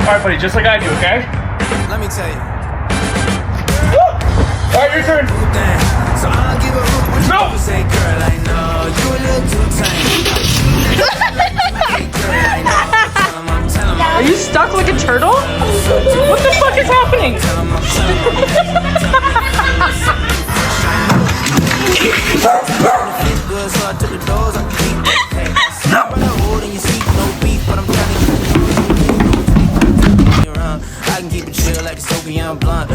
Alright, buddy, just like I do, okay? Let me tell you. Alright, your turn. So I'll give a hoot when No! you say, girl, I know you a little too tiny. Are you stuck like a turtle? What the fuck is happening? I can keep it chill like a Soviet blunt.